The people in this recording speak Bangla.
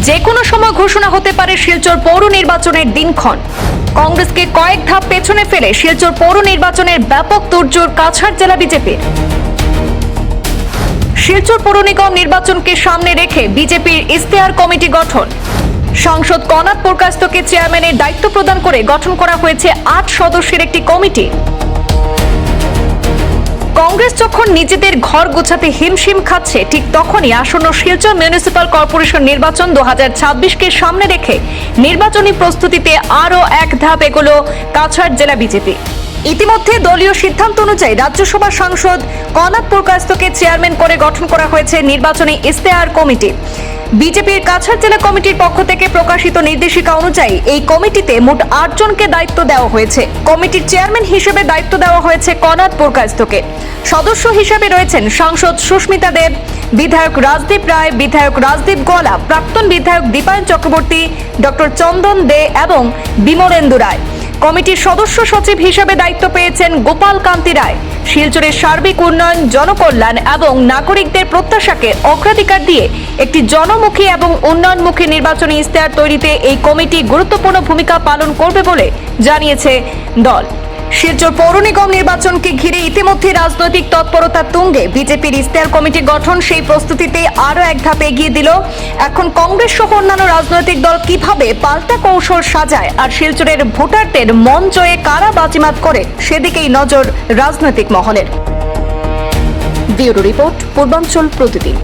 যে কোনো সময় ঘোষণা হতে পারে শিলচর পৌর নির্বাচনের দিনক্ষণ। কংগ্রেসকে কয়েক ধাপ পেছনে ফেলে শিলচর পৌর নির্বাচনের ব্যাপক তোড়জোড় কাছাড় জেলা বিজেপির। শিলচর পৌর নিগম নির্বাচনকে সামনে রেখে বিজেপির ইশতেহার কমিটি গঠন। সাংসদ কনাদ পুরকায়স্থকে চেয়ারম্যানের দায়িত্ব প্রদান করে গঠন করা হয়েছে ৮ সদস্যের একটি কমিটি। কংগ্রেস যখন নিজেদের ঘর গোছাতে হিমশিম খাচ্ছে, ঠিক তখনই আসন্ন শিলচর মিউনিসিপাল কর্পোরেশন নির্বাচন 2026কে সামনে রেখে নির্বাচনী প্রস্তুতিতে আরও এক ধাপ এগোলো কাছাড় জেলা বিজেপি। ইতিমধ্যে দলীয় সিদ্ধান্ত অনুযায়ী রাজ্যসভা সাংসদ কনাদ পুরকায়স্থকে চেয়ারম্যান করে গঠন করা হয়েছে নির্বাচনী ইশতেহার কমিটি। বিজেপির কাছাড় জেলা কমিটির পক্ষ থেকে প্রকাশিত নির্দেশিকা অনুযায়ী এই কমিটিতে মোট ৮ জনকে দায়িত্ব দেওয়া হয়েছে। কমিটির চেয়ারম্যান হিসেবে দায়িত্ব দেওয়া হয়েছে কনাদ পুরকায়স্থকে। সদস্য হিসেবে রয়েছেন সাংসদ সুস্মিতা দেব, বিধায়ক রাজদীপ রায়, বিধায়ক রাজদীপ গোয়ালা, প্রাক্তন বিধায়ক দীপায়ন চক্রবর্তী, ডক্টর চন্দন দে এবং বিমলেন্দু রায়। কমিটির সদস্য সচিব হিসেবে দায়িত্ব পেয়েছেন গোপাল কান্তি রায়। শিলচরের সার্বিক উন্নয়ন, জনকল্যাণ এবং নাগরিকদের প্রত্যাশাকে অগ্রাধিকার দিয়ে একটি জনমুখী এবং উন্নয়নমুখী নির্বাচনী ইশতেহার তৈরিতে এই কমিটি গুরুত্বপূর্ণ ভূমিকা পালন করবে বলে জানিয়েছে দল। শিলচর পৌর নিগম নির্বাচনকে ঘিরে ইতিমধ্যে রাজনৈতিক তৎপরতা তুঙ্গে। বিজেপির ইশতেহার কমিটি গঠন সেই প্রস্তুতিতে আরও এক ধাপ এগিয়ে দিল। এখন কংগ্রেস সহ অন্যান্য রাজনৈতিক দল কিভাবে পাল্টা কৌশল সাজায় আর শিলচরের ভোটারদের মন জয়ে কারা বাজিমাত করে, সেদিকেই নজর রাজনৈতিক মহলের। ব্যুরো রিপোর্ট, পূর্বাঞ্চল প্রতিদিন।